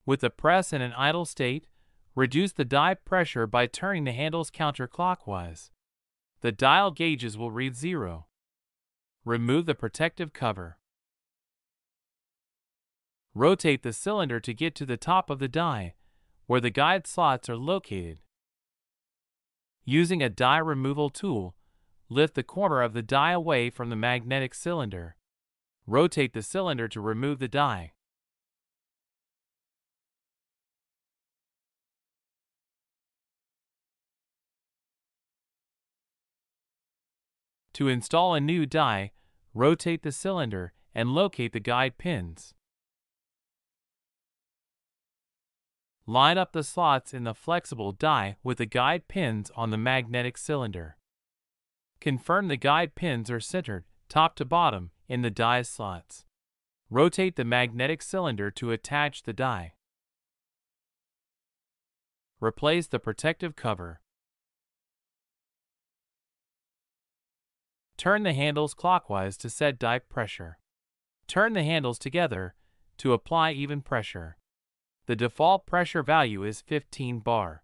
With the press in an idle state, reduce the die pressure by turning the handles counterclockwise. The dial gauges will read 0. Remove the protective cover. Rotate the cylinder to get to the top of the die, where the guide slots are located. Using a die removal tool, lift the corner of the die away from the magnetic cylinder. Rotate the cylinder to remove the die. To install a new die, rotate the cylinder and locate the guide pins. Line up the slots in the flexible die with the guide pins on the magnetic cylinder. Confirm the guide pins are centered, top to bottom, in the die slots. Rotate the magnetic cylinder to attach the die. Replace the protective cover. Turn the handles clockwise to set die pressure. Turn the handles together to apply even pressure. The default pressure value is 15 bar.